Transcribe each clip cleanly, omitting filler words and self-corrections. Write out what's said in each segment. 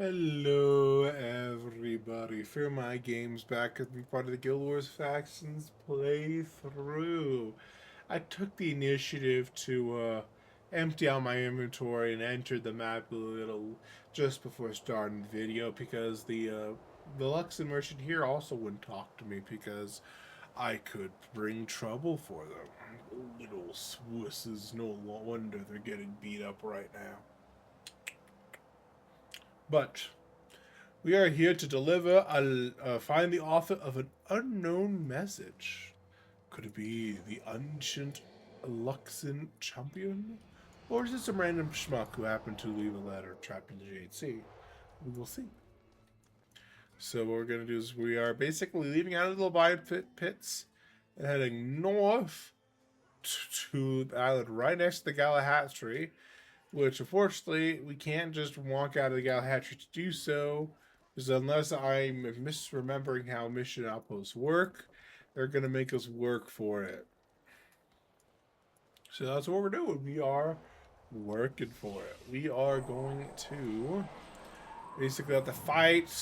Hello, everybody. Fearmy Games back as part of the Guild Wars Factions playthrough. I took the initiative to empty out my inventory and entered the map a little just before starting the video because the Luxon merchant here also wouldn't talk to me because I could bring trouble for them. Little Swisses, no wonder they're getting beat up right now. But we are here to deliver find the author of an unknown message. Could it be the ancient Luxon champion? Or is it some random schmuck who happened to leave a letter trapped in the JC? We will see. So what we're going to do is we are basically leaving out of the Leviathan pits and heading north to the island right next to the Galahad, which unfortunately we can't just walk out of the Galahad to do so, because unless I'm misremembering how mission outposts work, they're going to make us work for it. So that's what we're doing. We are working for it. We are going to basically have to fight,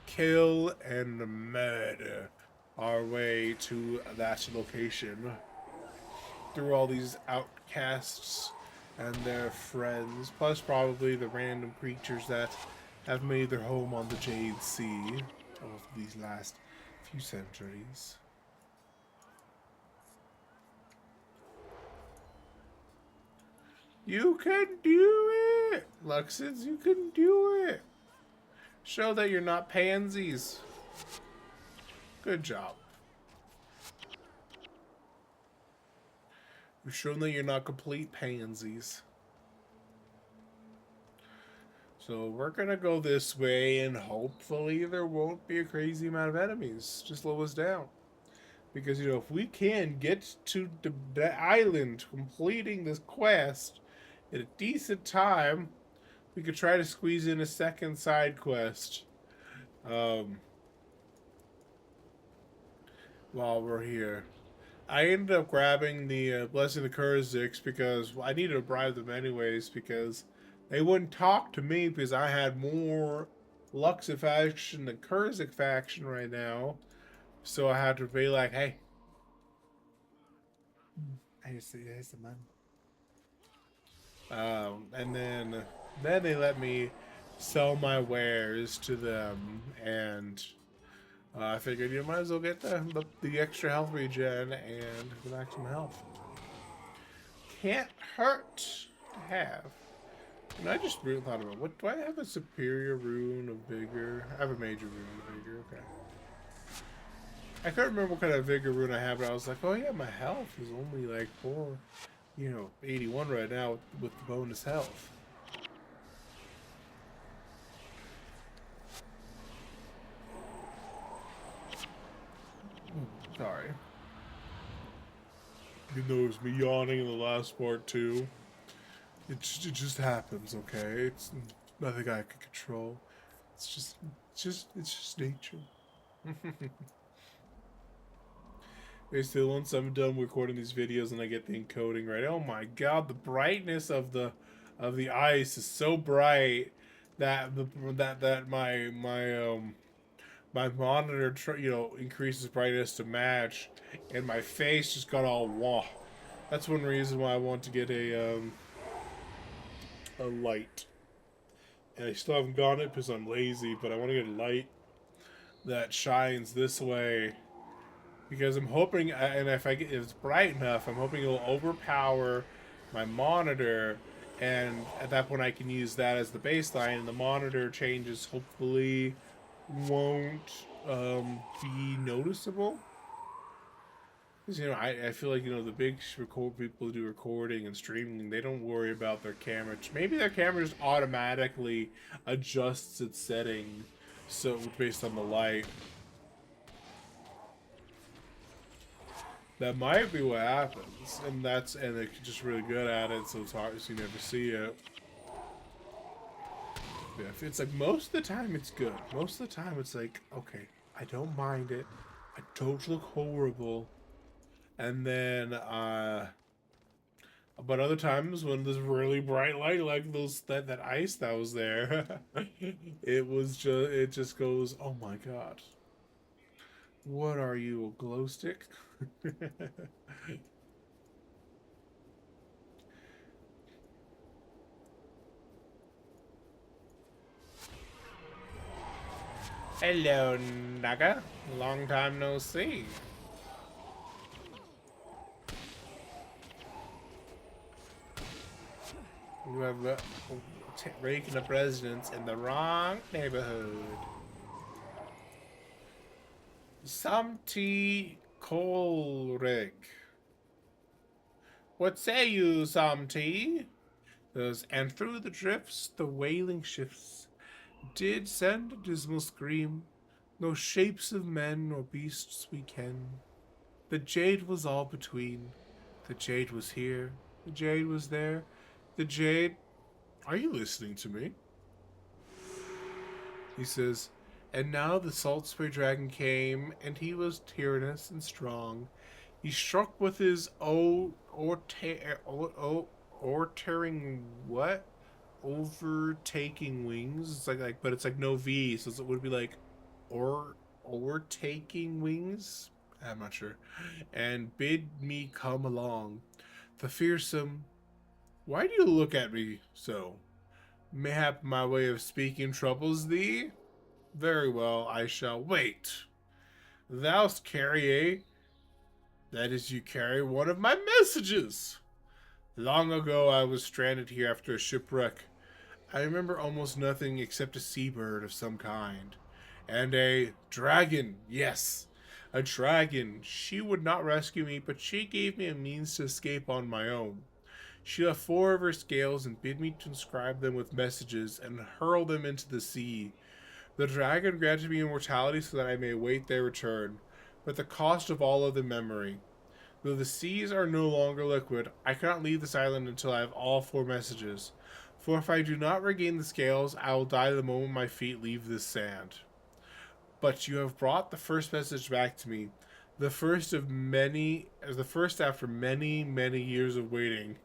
kill, and murder our way to that location through all these outcasts and their friends, plus probably the random creatures that have made their home on the Jade Sea over these last few centuries. You can do it! Luxons, you can do it! Show that you're not pansies. Good job. You've shown that you're not complete pansies. So we're gonna go this way, and hopefully there won't be a crazy amount of enemies. Just slow us down. Because, if we can get to the island completing this quest at a decent time, we could try to squeeze in a second side quest while we're here. I ended up grabbing the Blessing of the Kurziks because I needed to bribe them anyways, because they wouldn't talk to me because I had more Luxon faction than Kurzik faction right now. So I had to be like, hey, here's the money. And then they let me sell my wares to them, and I figured you might as well get the extra health regen and the maximum health. Can't hurt to have. And I just really thought about, what do I have? A superior rune of vigor? I have a major rune of vigor. Okay. I can't remember what kind of vigor rune I have, but I was like, oh yeah, my health is only like 81 right now with the bonus health. Sorry. You know, it was me yawning in the last part too. It just happens, okay? It's nothing I can control. It's just nature. Basically, once I'm done recording these videos and I get the encoding right, oh my god, the brightness of the ice is so bright that my monitor increases brightness to match, and my face just got all wah. That's one reason why I want to get a light. And I still haven't gotten it because I'm lazy, but I want to get a light that shines this way, because I'm hoping, and if it's bright enough, I'm hoping it'll overpower my monitor, and at that point I can use that as the baseline, and the monitor changes hopefully won't be noticeable. Because, I feel like, the big people who do recording and streaming, they don't worry about their camera. Maybe their camera just automatically adjusts its setting so based on the light. That might be what happens, and they're just really good at it, so it's hard, so you never see it. Yeah, it's like most of the time it's good. Most of the time it's like, okay, I don't mind it. I don't look horrible. And then But other times when there's really bright light, like that ice that was there, it just goes, oh my god, what are you, a glow stick? Hello, Naga. Long time no see. You have raking up residents in the wrong neighborhood. Some tea Colrig. What say you, some tea? And through the drifts, the wailing shifts did send a dismal scream. No shapes of men nor beasts we ken. The jade was all between. The jade was here. The jade was there. The jade. Are you listening to me? He says, and now the salt spray dragon came, and he was tyrannous and strong. He struck with his tearing what? Overtaking wings. It's but it's like no V, so it would be like overtaking wings. I'm not sure. And bid me come along. The fearsome. Why do you look at me so? Mayhap my way of speaking troubles thee? Very well, I shall wait. Thou'st carry that is, you carry one of my messages. Long ago I was stranded here after a shipwreck. I remember almost nothing except a seabird of some kind. And a dragon, yes, a dragon. She would not rescue me, but she gave me a means to escape on my own. She left 4 of her scales and bid me to inscribe them with messages and hurl them into the sea. The dragon granted me immortality so that I may await their return, but at the cost of all of the memory. Though the seas are no longer liquid, I cannot leave this island until I have all 4 messages. For if I do not regain the scales, I will die the moment my feet leave this sand. But you have brought the first message back to me, the first after many, many years of waiting.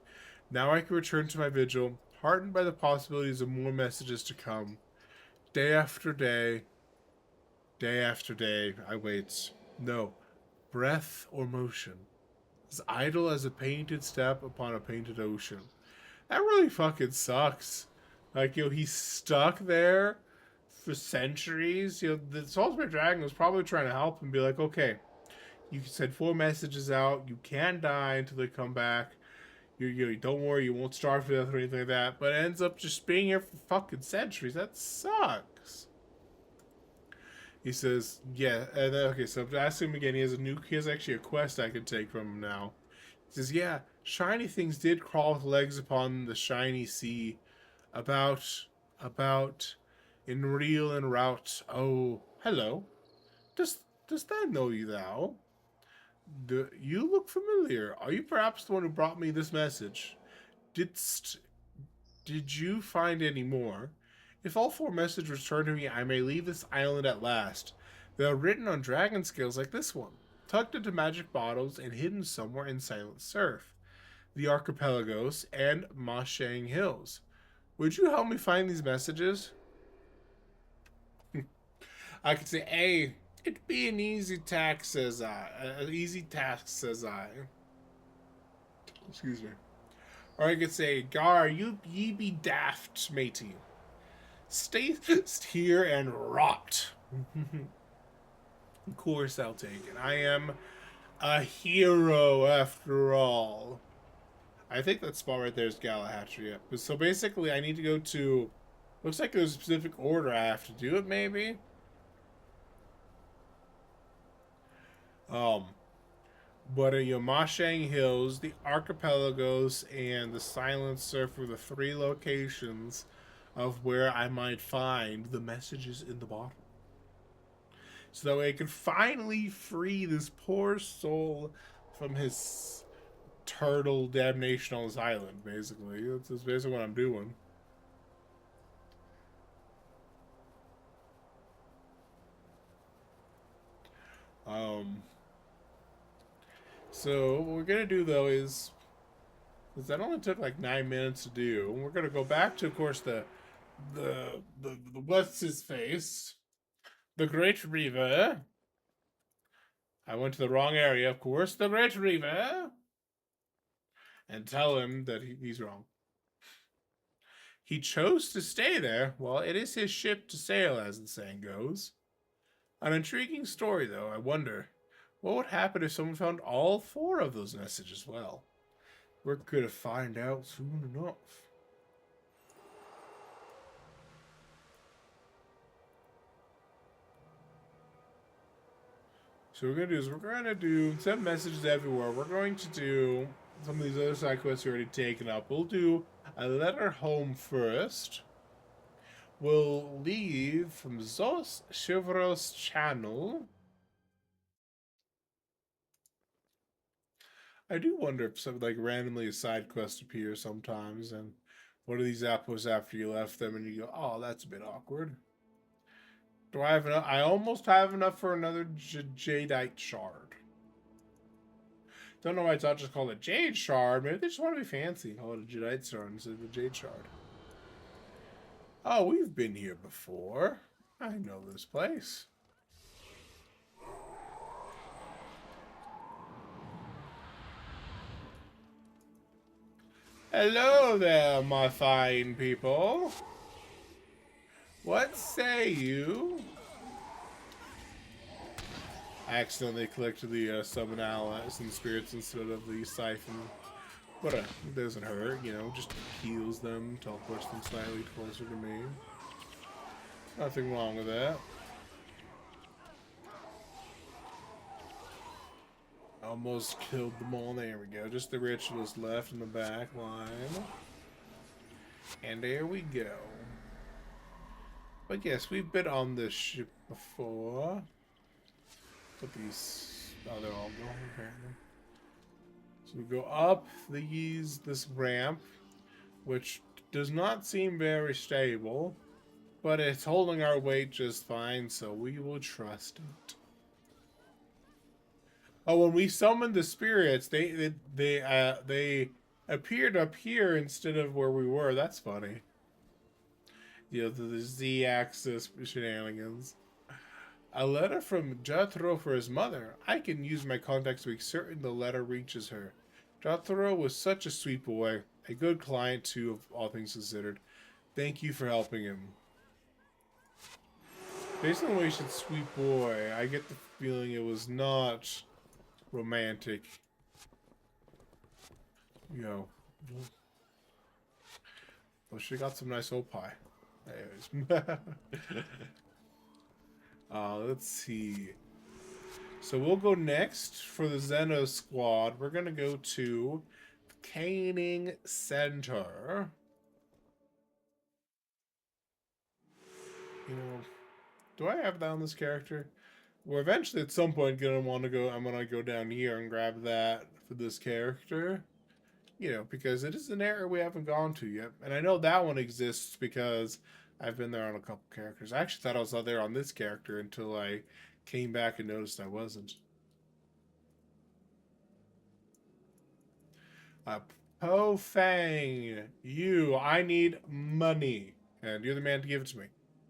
Now I can return to my vigil, heartened by the possibilities of more messages to come. Day after day, day after day, I wait. No, breath or motion. As idle as a painted step upon a painted ocean. That really fucking sucks. Like, he's stuck there for centuries. The Salisbury Dragon was probably trying to help him, be like, okay, you can send 4 messages out. You can't die until they come back. You don't worry, you won't starve to death or anything like that. But it ends up just being here for fucking centuries. That sucks. He says, yeah. And then, okay, so I'm asking him again. He has actually a quest I can take from him now. He says, yeah, shiny things did crawl with legs upon the shiny sea. About, in reel and route. Oh, hello. Does that know you, thou? You look familiar. Are you perhaps the one who brought me this message? Didst did you find any more? If all 4 messages return to me, I may leave this island at last. They are written on dragon scales like this one, tucked into magic bottles and hidden somewhere in silent surf, the archipelagos, and Mashang Hills. Would you help me find these messages? I could say, hey, it'd be an easy task, says I. An easy task, says I. Excuse me. Or I could say, Gar, ye be daft, matey. Stay here and rot. Of course I'll take it. I am a hero after all. I think that spot right there is Galahad. So basically, I need to go to. Looks like there's a specific order I have to do it. Maybe. Um, but Yamashang Hills, the Archipelagos, and the Silent Surf are the 3 locations of where I might find the messages in the bottle. So that way I can finally free this poor soul from his turtle damnation on this island, basically. That's basically what I'm doing. So what we're gonna do though is Because that only took like 9 minutes to do. And we're gonna go back to, of course, the what's his face, the Great Reaver. I went to the wrong area, of course. The Great Reaver, and tell him that he's wrong. He chose to stay there. Well, it is his ship to sail, as the saying goes. An intriguing story, though. I wonder what would happen if someone found all 4 of those messages. Well, we're gonna find out soon enough. So we're gonna do send messages everywhere. We're going to do some of these other side quests we already taken up. We'll do a letter home first. We'll leave from Zos Chevros channel. I do wonder if some like randomly a side quest appears sometimes, and one of these apples after you left them, and you go, "Oh, that's a bit awkward." Do I have enough? I almost have enough for another jadeite shard. Don't know why it's not just called a jade shard. Maybe they just want to be fancy. Call it a jadeite shard instead of a jade shard. Oh, we've been here before. I know this place. Hello there, my fine people. What say you? I accidentally clicked the summon allies and spirits instead of the siphon. But it doesn't hurt, you know, just heals them, teleports them slightly closer to me. Nothing wrong with that. Almost killed them all. There we go. Just the ritualist left in the back line. And there we go. But yes, we've been on this ship before. Put these... Oh, they're all gone, apparently. So we go up this ramp, which does not seem very stable, but it's holding our weight just fine, so we will trust it. Oh, when we summoned the spirits, they appeared up here instead of where we were. That's funny. You know, the Z-axis shenanigans. A letter from Jethro for his mother. I can use my contacts to be certain the letter reaches her. Jethro was such a sweet boy. A good client, too, of all things considered. Thank you for helping him. Based on the way he said sweet boy, I get the feeling it was not romantic. You know. Well, she got some nice old pie. Anyways. Let's see. So we'll go next for the Zenos squad. We're going to go to the Caning Center. You know, do I have that on this character? We're eventually at some point I'm gonna go down here and grab that for this character. You know, because it is an area we haven't gone to yet. And I know that one exists because I've been there on a couple characters. I actually thought I was out there on this character until I came back and noticed I wasn't. Po Fang, I need money. And you're the man to give it to me.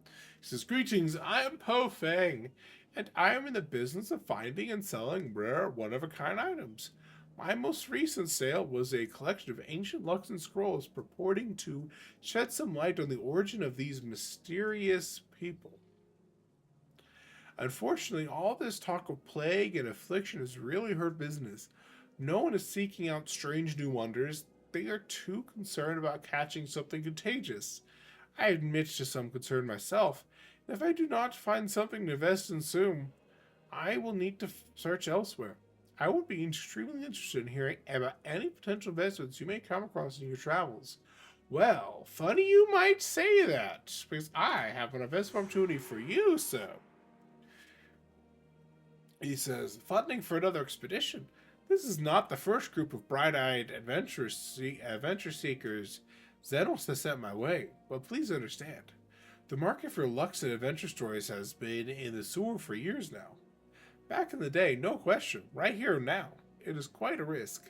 He says, greetings, I am Po Fang, and I am in the business of finding and selling rare, one-of-a-kind items. My most recent sale was a collection of ancient Luxon scrolls purporting to shed some light on the origin of these mysterious people. Unfortunately, all this talk of plague and affliction has really hurt business. No one is seeking out strange new wonders. They are too concerned about catching something contagious. I admit to some concern myself, and if I do not find something to invest in soon, I will need to search elsewhere. I would be extremely interested in hearing about any potential investments you may come across in your travels. Well, funny you might say that, because I have an investment opportunity for you, sir. He says, funding for another expedition. This is not the first group of bright-eyed adventure seekers Zenos has sent my way, but please understand, the market for Luxon adventure stories has been in the sewer for years now. Back in the day, no question, right here and now, it is quite a risk.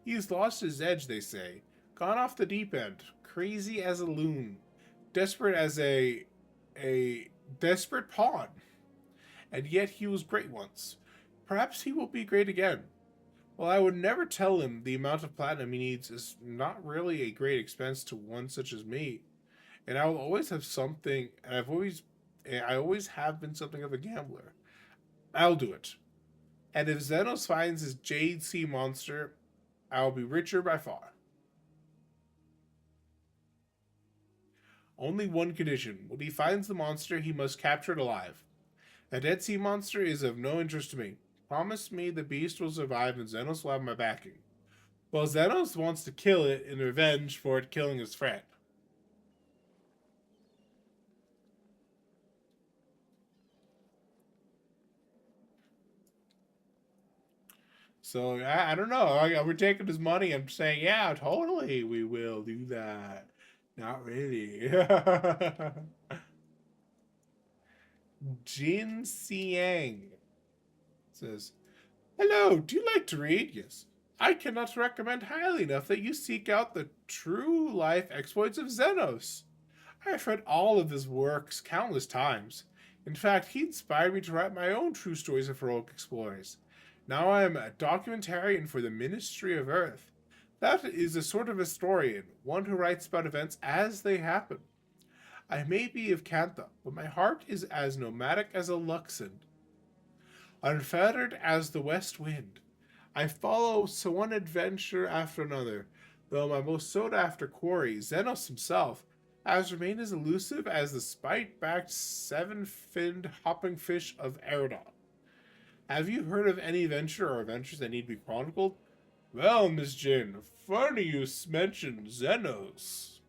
He's lost his edge, they say. Gone off the deep end. Crazy as a loon. Desperate as a desperate pawn. And yet he was great once. Perhaps he will be great again. Well, I would never tell him the amount of platinum he needs is not really a great expense to one such as me. And I will always have something, and I always have been something of a gambler. I'll do it. And if Zenos finds his Jade Sea monster, I'll be richer by far. Only one condition. When he finds the monster, he must capture it alive. A dead sea monster is of no interest to me. Promise me the beast will survive and Zenos will have my backing. Well, Zenos wants to kill it in revenge for it killing his friend. So, I don't know. We're taking his money and saying, yeah, totally, we will do that. Not really. Jin Siang says, hello, do you like to read? Yes. I cannot recommend highly enough that you seek out the true life exploits of Zenos. I have read all of his works countless times. In fact, he inspired me to write my own true stories of heroic explorers. Now I am a documentarian for the Ministry of Earth. That is a sort of historian, one who writes about events as they happen. I may be of Kantha, but my heart is as nomadic as a Luxon, unfettered as the west wind. I follow so one adventure after another, though my most sought-after quarry, Zenos himself, has remained as elusive as the spike-backed seven-finned hopping fish of Eridon. Have you heard of any adventure or adventures that need to be chronicled? Well, Miss Jin, funny you mentioned Zenos.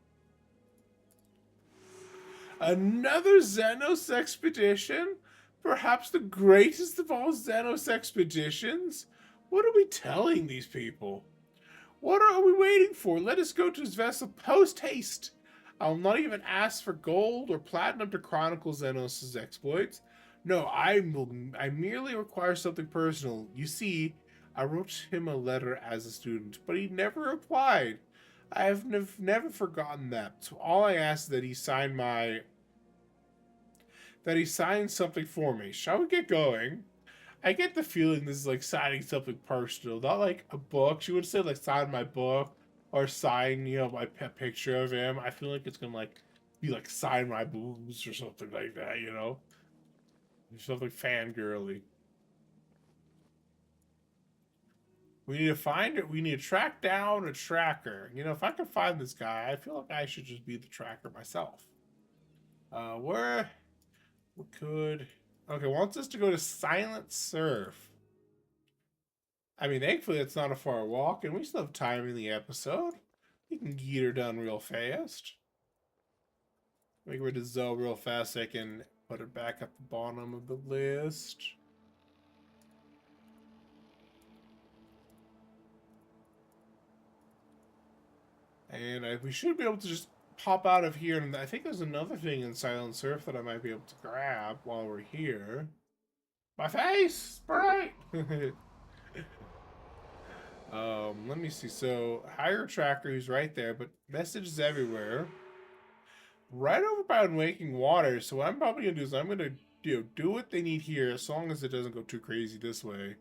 Another Zenos expedition? Perhaps the greatest of all Zenos expeditions? What are we telling these people? What are we waiting for? Let us go to his vessel post-haste. I will not even ask for gold or platinum to chronicle Zenos' exploits. No, I merely require something personal. You see, I wrote him a letter as a student, but he never replied. I have never forgotten that. So all I ask is that he sign something for me. Shall we get going? I get the feeling this is like signing something personal, not like a book. She would say like sign my book or sign, my picture of him. I feel like it's gonna like be like sign my boobs or something like that, something fangirly. We need to find it. We need to track down a tracker. If I can find this guy, I feel like I should just be the tracker myself. Where we could. Okay, wants us to go to Silent Surf. I mean, thankfully it's not a far walk, and we still have time in the episode. We can get her done real fast. Make rid of Zoe real fast so I can put it back at the bottom of the list. And we should be able to just pop out of here. And I think there's another thing in Silent Surf that I might be able to grab while we're here. My face! Bright! Let me see. So, hire tracker, who's right there, but messages everywhere. Right over by Unwaking Water. So what I'm probably gonna do is I'm gonna do what they need here, as long as it doesn't go too crazy this way.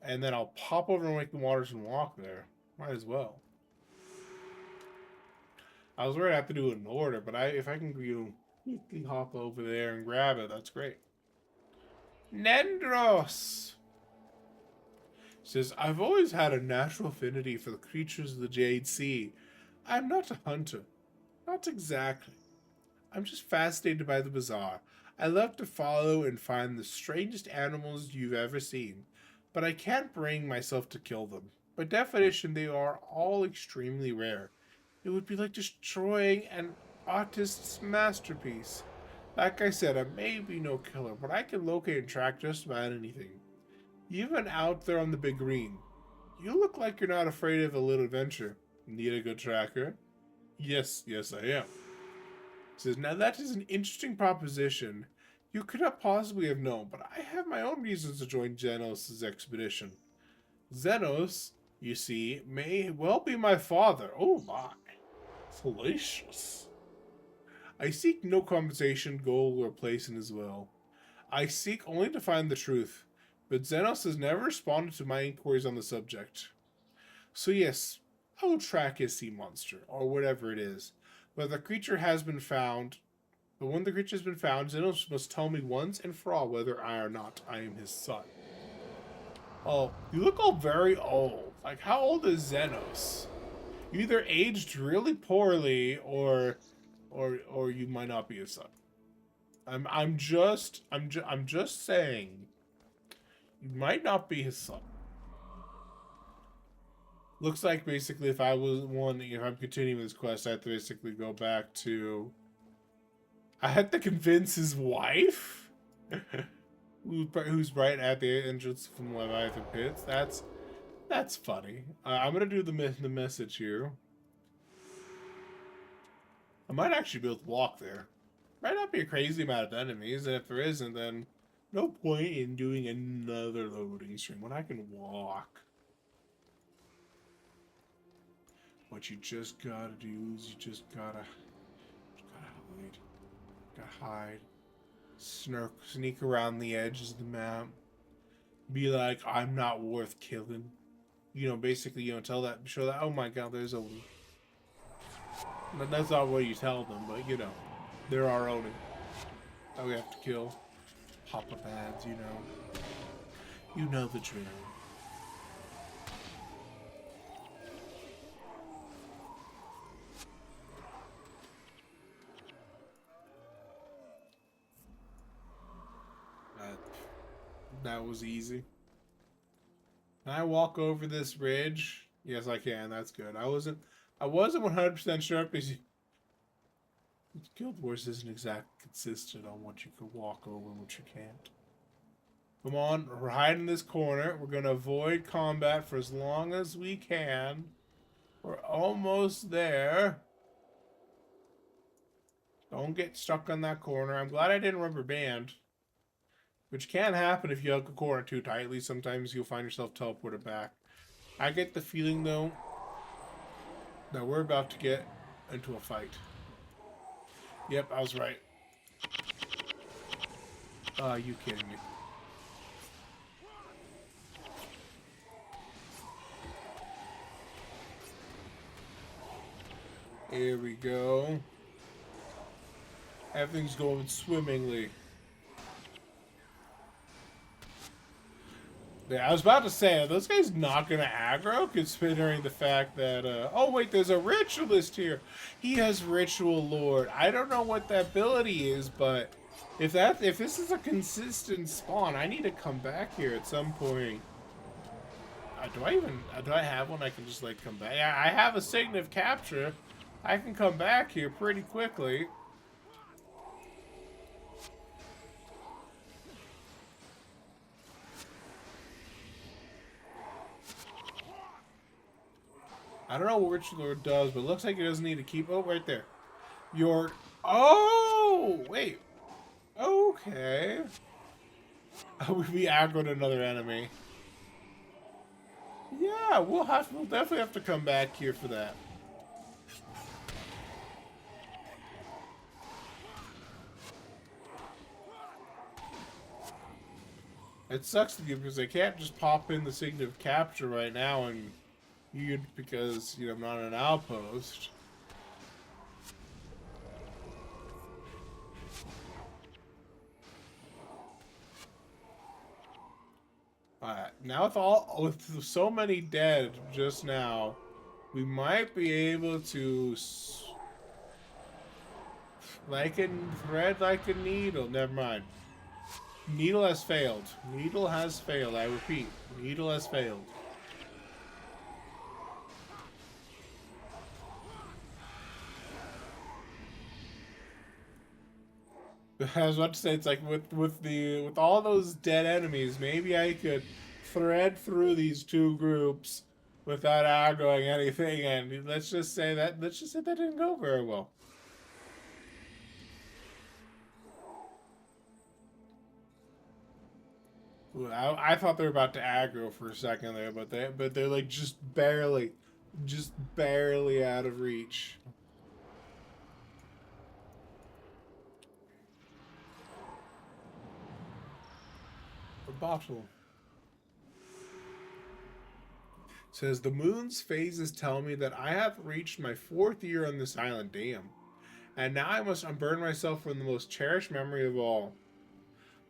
And then I'll pop over Unwaking Waters and walk there. Might as well. I was worried I have to do it in order, but if I can quickly hop over there and grab it, that's great. Nendros says, I've always had a natural affinity for the creatures of the Jade Sea. I'm not a hunter. Not exactly. I'm just fascinated by the bizarre. I love to follow and find the strangest animals you've ever seen, but I can't bring myself to kill them. By definition, they are all extremely rare. It would be like destroying an artist's masterpiece. Like I said, I may be no killer, but I can locate and track just about anything. Even out there on the big green. You look like you're not afraid of a little adventure. Need a good tracker? Yes, I am. Says, now that is an interesting proposition. You could not possibly have known, but I have my own reasons to join Zenos' expedition. Zenos you see, may well be my father. Oh my. Fallacious. I seek no compensation, gold, or place in his will. I seek only to find the truth, but Zenos has never responded to my inquiries on the subject. So yes, I will track his sea monster, or whatever it is. But the creature has been found. But when the creature has been found, Zenos must tell me once and for all whether I or not I am his son. Oh, you look all very old. Like, how old is Zenos? You either aged really poorly, or you might not be his son. I'm just saying, you might not be his son. Looks like basically if I'm continuing this quest, I have to basically go back to. I had to convince his wife, who's right at the entrance from Leviathan Pits. That's funny. I'm gonna do the message here. I might actually be able to walk there. Might not be a crazy amount of enemies, and if there isn't, then no point in doing another loading screen when I can walk. What you just gotta do is you just gotta hide. Gotta hide. Sneak around the edges of the map. Be like, I'm not worth killing. You know, basically, show that, oh my god, there's Oni. That's not what you tell them, but you know, there are Oni that we have to kill. Papa pads, you know. You know the drill. That was easy. Can I walk over this ridge? Yes, I can. That's good. I wasn't 100% sure because Guild Wars isn't exactly consistent on what you can walk over and what you can't. Come on, we're hiding in this corner. We're gonna avoid combat for as long as we can. We're almost there. Don't get stuck on that corner. I'm glad I didn't rubber band. Which can happen if you hug a corner too tightly. Sometimes you'll find yourself teleported back. I get the feeling, though, that we're about to get into a fight. Yep, I was right. You kidding me? Here we go. Everything's going swimmingly. Yeah, I was about to say, are those guys not going to aggro, considering the fact that, oh wait, there's a ritualist here. He has ritual lord. I don't know what that ability is, but if this is a consistent spawn, I need to come back here at some point. Do I have one I can just, like, come back? Yeah, I have a sign of capture. I can come back here pretty quickly. I don't know what Ritual Lord does, but it looks like it doesn't need to keep... Oh, right there. Oh! Wait. Okay. We aggroed another enemy. Yeah, we'll definitely have to come back here for that. It sucks to you because I can't just pop in the sign of capture right now and because I'm not an outpost. Alright, now with so many dead just now, we might be able to thread like a needle. Never mind. Needle has failed. Needle has failed. I repeat, needle has failed. I was about to say, it's like with all those dead enemies, maybe I could thread through these two groups without aggroing anything, and let's just say that didn't go very well. I thought they were about to aggro for a second there, but they're like just barely out of reach. A bottle says the moon's phases tell me that I have reached my fourth year on this island. Damn. And now I must unburden myself from the most cherished memory of all.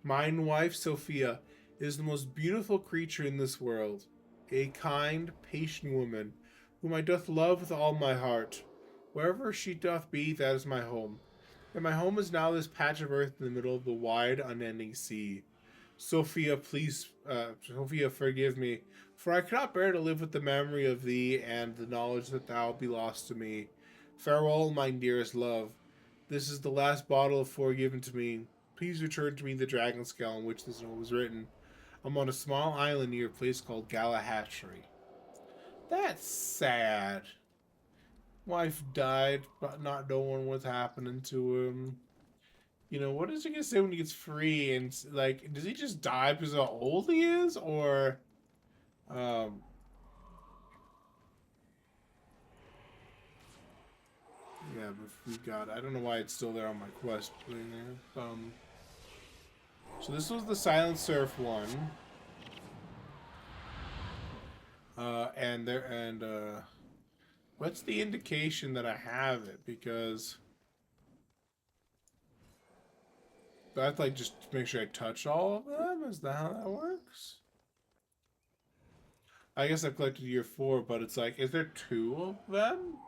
Mine wife, Sophia, is the most beautiful creature in this world, a kind, patient woman, whom I doth love with all my heart. Wherever she doth be, that is my home. And my home is now this patch of earth in the middle of the wide, unending sea. Sophia, please, Sophia, forgive me, for I cannot bear to live with the memory of thee and the knowledge that thou be lost to me. Farewell, my dearest love. This is the last bottle of fore given to me. Please return to me the dragon scale on which this note was written. I'm on a small island near a place called Galahashri. That's sad. Wife died, but not knowing what's happening to him. You know, what is he gonna say when he gets free? And like, does he just die because of how old he is, or um, yeah? But we got. I don't know why it's still there on my quest thing there. So this was the Silent Surf one. What's the indication that I have it? Because do I have to like just make sure I touch all of them? Is that how that works? I guess I've collected year 4, but it's like, is there 2 of them?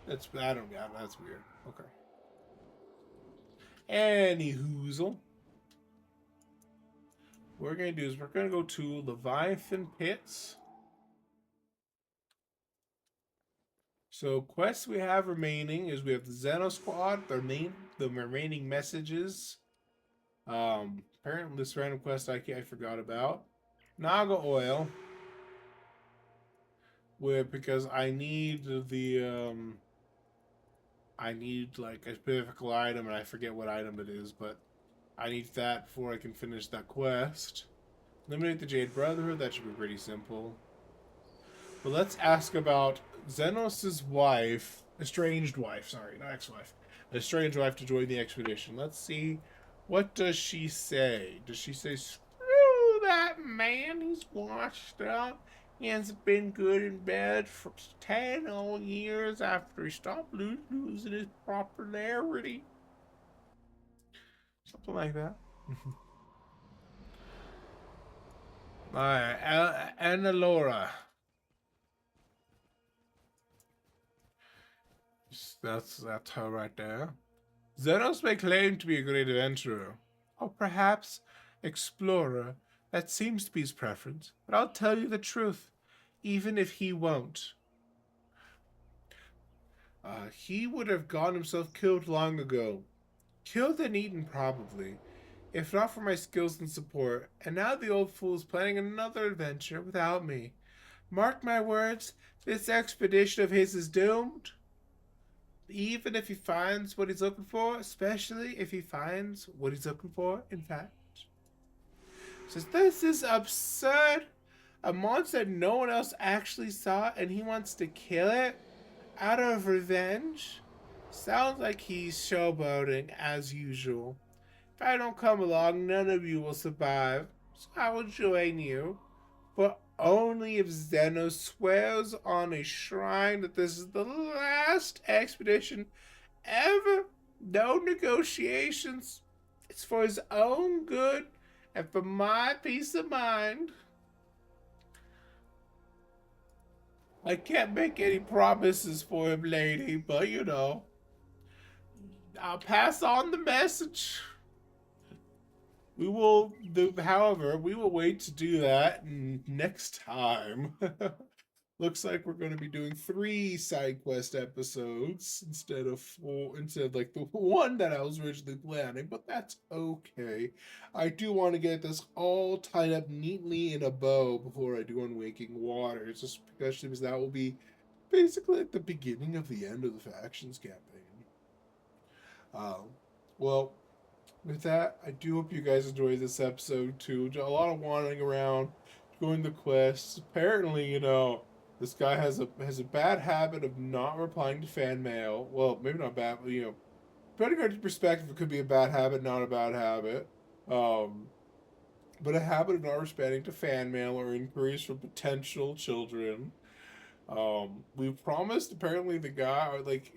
I don't get. That's weird. Okay. Any hoozle. What we're gonna do is we're gonna go to Leviathan Pits. So quests we have remaining is we have the Zenos squad, the remaining messages. Apparently this random quest I forgot about. Naga oil. Because I need I need like a specific item and I forget what item it is, but I need that before I can finish that quest. Eliminate the Jade Brotherhood, that should be pretty simple. But let's ask about Zenos' wife, estranged wife, sorry, not ex-wife, estranged wife to join the expedition. Let's see, what does she say? Does she say, screw that man, he's washed up, he hasn't been good in bed for 10 whole years after he stopped losing his popularity? Something like that. Alright, Anna Laura. That's her right there. Zenos may claim to be a great adventurer, or perhaps explorer. That seems to be his preference, but I'll tell you the truth, even if he won't. He would have gotten himself killed long ago. Killed and eaten, probably, if not for my skills and support. And now the old fool is planning another adventure without me. Mark my words, this expedition of his is doomed. Even if he finds what he's looking for, especially if he finds what he's looking for, in fact. Says, this is absurd. A monster that no one else actually saw, and he wants to kill it out of revenge? Sounds like he's showboating as usual. If I don't come along, none of you will survive, so I will join you. But only if Zenos swears on a shrine that this is the last expedition ever. No negotiations. It's for his own good and for my peace of mind. I can't make any promises for him, lady, but you know, I'll pass on the message. We will do, however, we will wait to do that next time. Looks like we're going to be doing 3 side quest episodes instead of 4, instead of like the one that I was originally planning, but that's okay. I do want to get this all tied up neatly in a bow before I do Unwaking Waters, just because that will be basically at the beginning of the end of the factions campaign. Um, well, with that, I do hope you guys enjoyed this episode too. A lot of wandering around, doing the quests. Apparently, this guy has a bad habit of not replying to fan mail. Well, maybe not bad, but depending on your perspective, it could be a bad habit, not a bad habit. Um, but a habit of not responding to fan mail or inquiries from potential children. We promised apparently the guy, like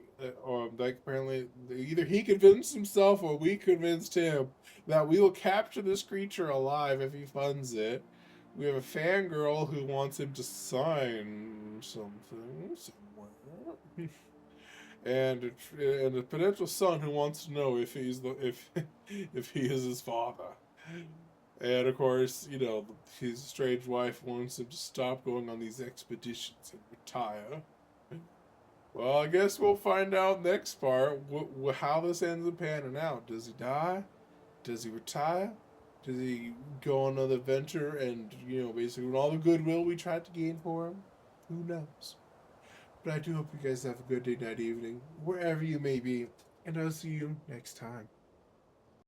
apparently either he convinced himself or we convinced him that we will capture this creature alive if he funds it. We have a fangirl who wants him to sign something somewhere, and a potential son who wants to know if he's the if he is his father. And of course, his strange wife wants him to stop going on these expeditions and retire. Well, I guess we'll find out next part how this ends up panning out. Does he die? Does he retire? Does he go on another venture and, basically with all the goodwill we tried to gain for him? Who knows? But I do hope you guys have a good day, night, evening, wherever you may be. And I'll see you next time.